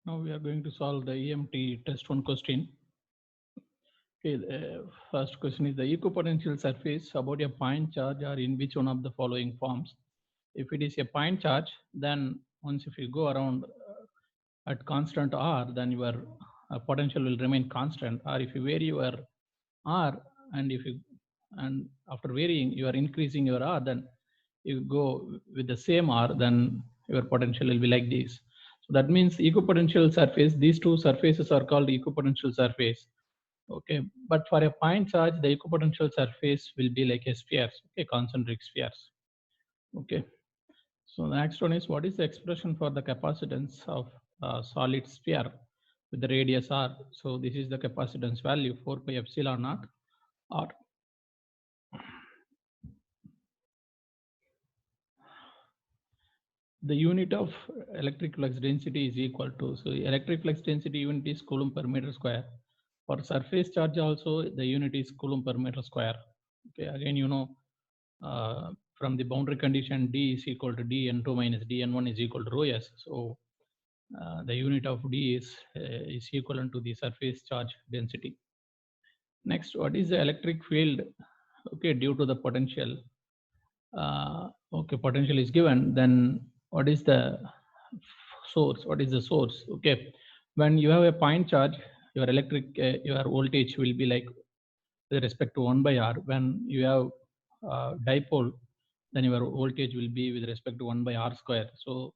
Now we are going to solve the EMT test 1 question. Okay, the first question is the equipotential surface about a point charge are in which one of the following forms? If it is a point charge, then once if you go around at constant R, then your potential will remain constant. Or if you vary your R and after varying you are increasing your R, then you go with the same R, then your potential will be like this. So that means equipotential surface, these two surfaces are called equipotential surface. Okay, but for a point charge, the equipotential surface will be like a spheres, okay, concentric spheres. Okay, so the next one is what is the expression for the capacitance of a solid sphere with the radius r? So this is the capacitance value 4 pi epsilon naught r. The unit of electric flux density is equal to, so electric flux density unit is coulomb per meter square. For surface charge also the unit is coulomb per meter square. Okay, again you know from the boundary condition D is equal to dN2 minus dN1 is equal to rho s. So the unit of D is equivalent to the surface charge density. Next, what is the electric field? Okay, due to the potential. Okay, potential is given. Then what is the source? What is the source? Okay, when you have a point charge, your your voltage will be like with respect to 1 by R. When you have dipole, then your voltage will be with respect to 1 by R square. So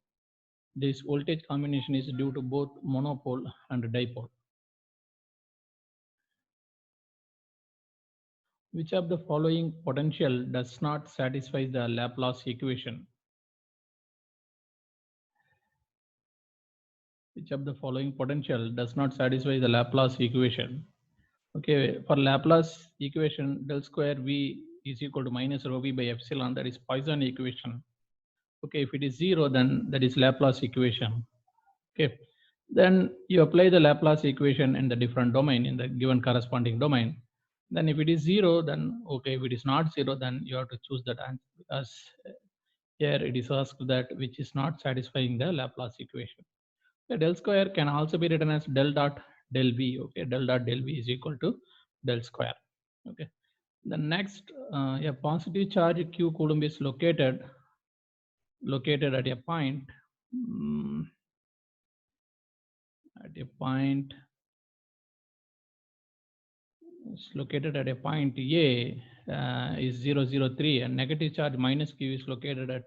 this voltage combination is due to both monopole and dipole. Which of the following potential does not satisfy the Laplace equation? Which of the following potential does not satisfy the Laplace equation? Okay, for Laplace equation, del square V is equal to minus rho V by epsilon, that is Poisson equation. Okay, if it is 0, then that is Laplace equation. Okay, then you apply the Laplace equation in the different domain, in the given corresponding domain. Then if it is 0, then okay, if it is not 0, then you have to choose that answer, because here it is asked that which is not satisfying the Laplace equation. The del square can also be written as del dot del V. Okay, del dot del V is equal to del square. Okay, the next a positive charge q coulomb is located at a point is located at a point A is 0, 0, 3, and negative charge minus q is located at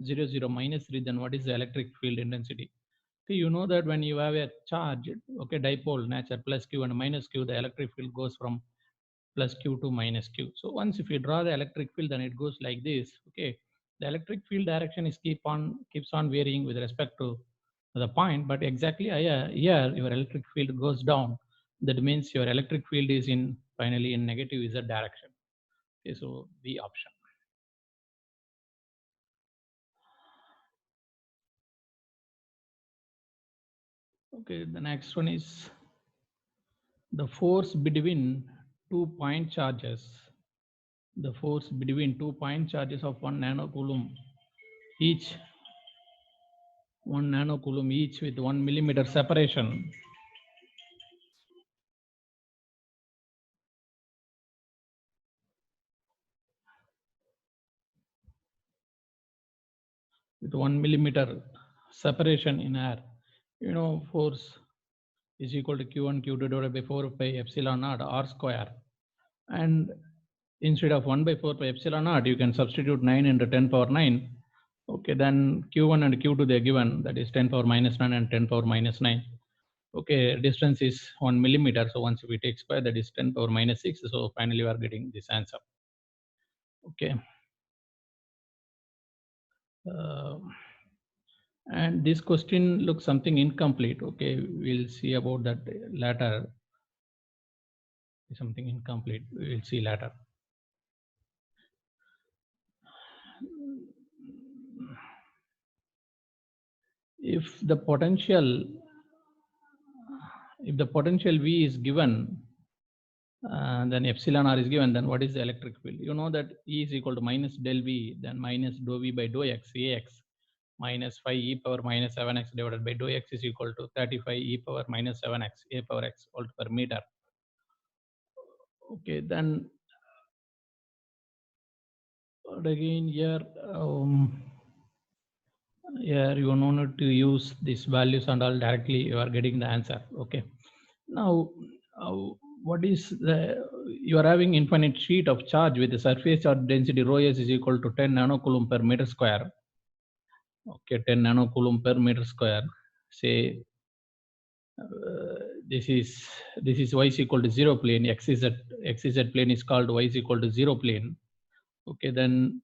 0, 0, minus 3, then what is the electric field intensity? Okay, you know that when you have a charge, okay, dipole nature plus q and minus q, the electric field goes from plus q to minus q. So once if you draw the electric field, then it goes like this. Okay, the electric field direction is keeps on varying with respect to the point, but exactly here your electric field goes down. That means your electric field is in finally in negative z direction. Okay, so the option. Okay, the next one is the force between 2 point charges. The force between 2 point charges of 1 nanocoulomb each, 1 nanocoulomb each with 1 millimeter separation. With 1 millimeter separation in air, you know, force is equal to q1 q2 divided by 4 pi epsilon naught r square, and instead of 1 by 4 pi epsilon naught you can substitute 9 into 10 power 9. Okay, then q1 and q2 they are given, that is 10 power minus 9 and 10 power minus 9. Okay, distance is 1 millimeter, so once we take square, that is 10 power minus 6. So finally we are getting this answer. Okay, and this question looks something incomplete. Okay, we'll see about that later. Something incomplete, we'll see later. If the potential V is given, then epsilon r is given, then what is the electric field? You know that E is equal to minus del V, then minus dou V by dou x, Ax. minus 5 e power minus 7x divided by dou x is equal to 35 e power minus 7x a power x volt per meter. Okay, then again here, here you no need to use these values and all, directly you are getting the answer. Okay, now what is the, you are having infinite sheet of charge with the surface charge density rho s is equal to 10 nanocoulomb per meter square. Okay, 10 nanocoulomb per meter square. Say this is y is equal to 0 plane, xz plane is called y is equal to 0 plane. Okay, then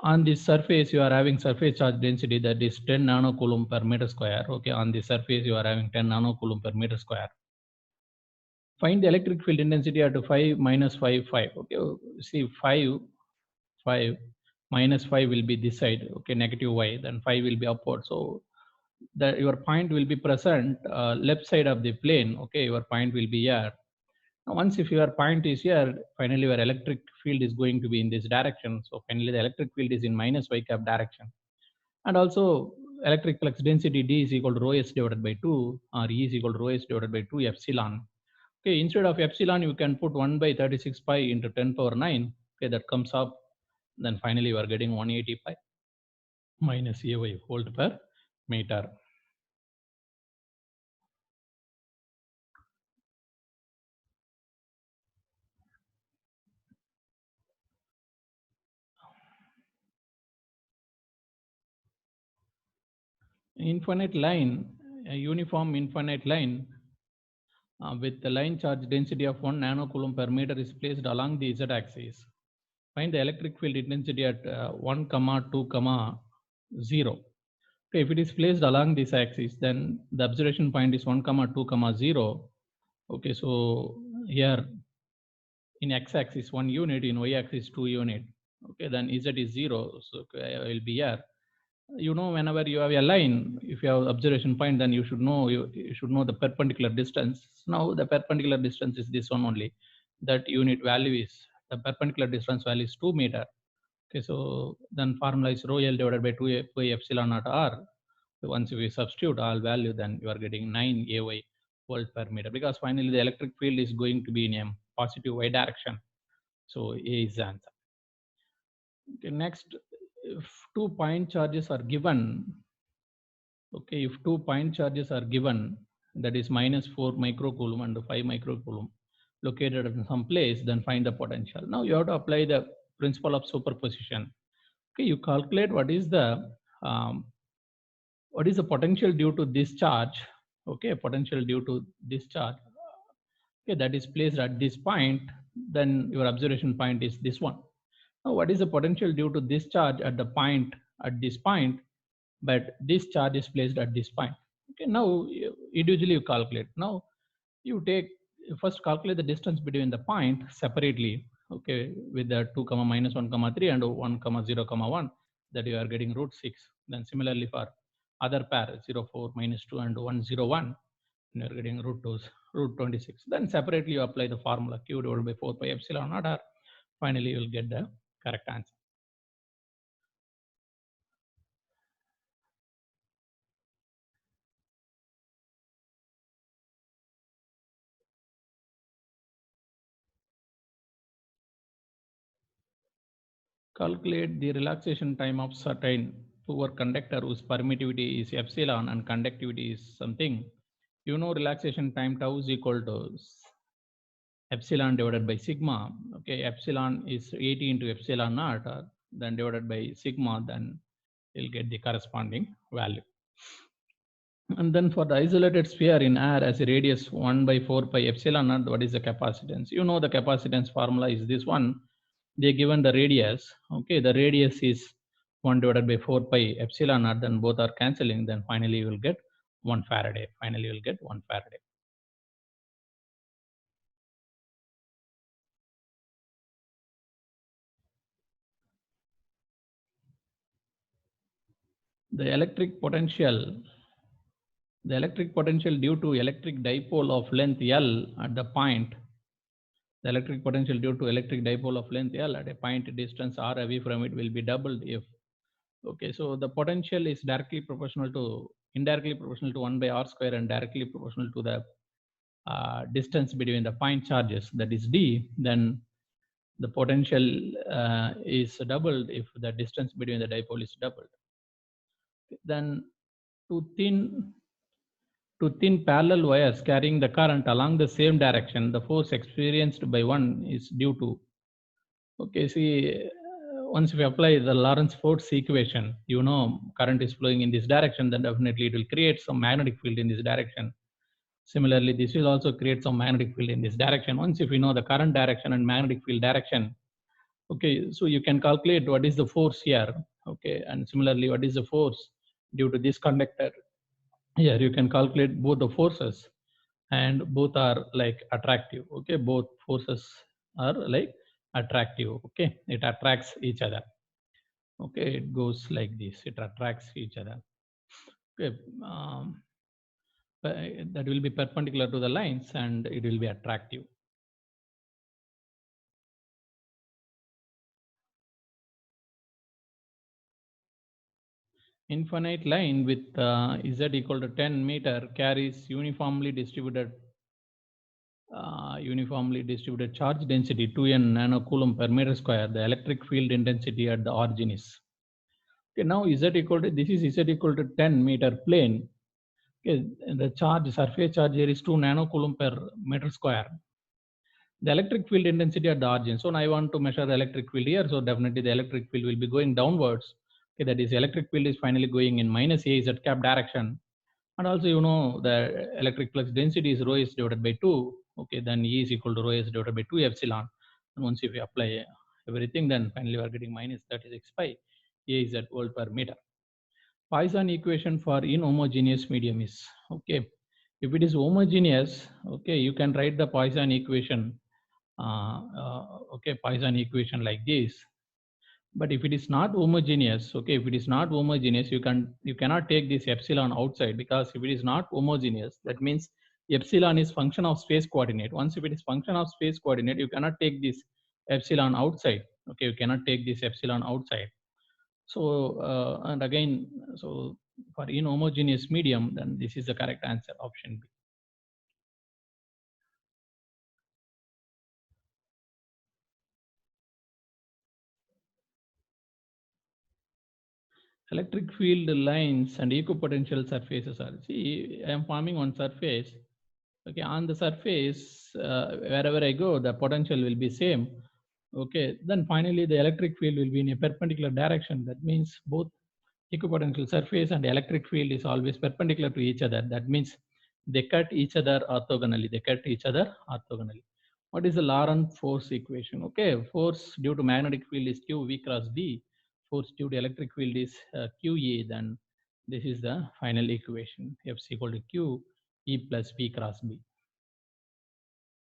on this surface you are having surface charge density that is 10 nanocoulomb per meter square. Okay, on the surface you are having 10 nanocoulomb per meter square. Find the electric field intensity at 5 minus 5 5. Okay, see 5 minus 5 will be this side. Okay, negative y, then 5 will be upward. So that your point will be present left side of the plane. Okay, your point will be here. Now, once if your point is here, finally your electric field is going to be in this direction. So finally the electric field is in minus y cap direction. And also electric flux density D is equal to rho s divided by 2, or E is equal to rho s divided by 2 epsilon. Okay, instead of epsilon you can put 1 by 36 pi into 10 power 9. Okay, that comes up. Then finally you are getting 180 pi minus AY volt per meter. Infinite line, a uniform infinite line with the line charge density of 1 nanocoulomb per meter is placed along the z-axis. Find the electric field intensity at 1, 2, 0. Okay, if it is placed along this axis, then the observation point is 1, 2, 0. Okay, so here in x-axis 1 unit, in y-axis 2 unit. Okay, then z is 0, so I will be here. You know, whenever you have a line, if you have observation point, then you should know the perpendicular distance. Now the perpendicular distance is this one only. That unit value is, the perpendicular distance value is 2 meter. Okay, so then formula is rho L divided by 2 pi epsilon naught r. So once we substitute all value, then you are getting 9 AY volt per meter, because finally the electric field is going to be in a positive y direction. So A is the answer. Okay, next, if 2 point charges are given, okay, if 2 point charges are given, that is minus 4 microcoulomb and 5 microcoulomb located in some place, then find the potential. Now you have to apply the principle of superposition. Okay, you calculate what is the potential due to this charge. Okay, potential due to this charge. Okay, that is placed at this point. Then your observation point is this one. Now, what is the potential due to this charge at the point at this point? But this charge is placed at this point. Okay, now individually you calculate. Now you first calculate the distance between the point separately. Okay, with the 2 comma minus 1 comma 3 and 1 comma 0 comma 1, that you are getting root 6. Then similarly for other pair 0 4 minus 2 and 1 0 1, you are getting root 26. Then separately you apply the formula q divided by 4 pi epsilon naught r. Finally you will get the correct answer. Calculate the relaxation time of certain poor conductor whose permittivity is epsilon and conductivity is something. You know, relaxation time tau is equal to epsilon divided by sigma. Okay, epsilon is 80 into epsilon naught, then divided by sigma, then you'll get the corresponding value. And then for the isolated sphere in air as a radius 1 by 4 pi epsilon naught, what is the capacitance? You know the capacitance formula is this one. They given the radius. Okay, the radius is 1 divided by 4 pi epsilon naught, then both are cancelling, then finally you will get 1 Faraday. Finally you will get 1 Faraday. The electric potential due to electric dipole of length L at the point, the electric potential due to electric dipole of length L at a point distance r away from it will be doubled if Okay, so the potential is indirectly proportional to 1 by r square and directly proportional to the distance between the point charges, that is d. Then the potential is doubled if the distance between the dipole is doubled. Then to thin parallel wires carrying the current along the same direction, the force experienced by one is due to, okay, see, once we apply the Lorentz force equation, current is flowing in this direction, then definitely it will create some magnetic field in this direction. Similarly, this will also create some magnetic field in this direction. Once if we know the current direction and magnetic field direction, okay, so you can calculate what is the force here, okay, and similarly, what is the force due to this conductor. Here you can calculate both the forces, and both are like attractive, okay, both forces are like attractive, okay, it attracts each other, okay, it goes like this, it attracts each other, okay. That will be perpendicular to the lines and it will be attractive. Infinite line with z equal to 10 meter carries uniformly distributed charge density 2n nanocoulomb per meter square. The electric field intensity at the origin is, okay, now this is z equal to 10 meter plane. Okay, the surface charge here is 2 nanocoulomb per meter square. The electric field intensity at the origin. So now I want to measure the electric field here. So definitely the electric field will be going downwards. Okay, that is electric field is finally going in minus a z cap direction. And also the electric flux density is rho s divided by 2. Okay, then E is equal to rho s divided by 2 epsilon. And once if we apply everything, then finally we are getting minus 36 pi a z volt per meter. Poisson equation for inhomogeneous medium is, okay, if it is homogeneous, okay, you can write the Poisson equation, okay, Poisson equation like this. But if it is not homogeneous, okay, if it is not homogeneous, you cannot take this epsilon outside, because if it is not homogeneous, that means epsilon is function of space coordinate. Once if it is function of space coordinate, you cannot take this epsilon outside, okay, you cannot take this epsilon outside. So and again, so for inhomogeneous medium, then this is the correct answer, option B. Electric field lines and equipotential surfaces are, see, I am forming one surface. Okay, on the surface, wherever I go, the potential will be same. Okay, then finally the electric field will be in a perpendicular direction. That means both equipotential surface and electric field is always perpendicular to each other. That means they cut each other orthogonally. What is the Lorentz force equation? Okay, force due to magnetic field is Q V cross D. Force due to electric field is QE. Then this is the final equation. F is equal to Q E plus V cross B.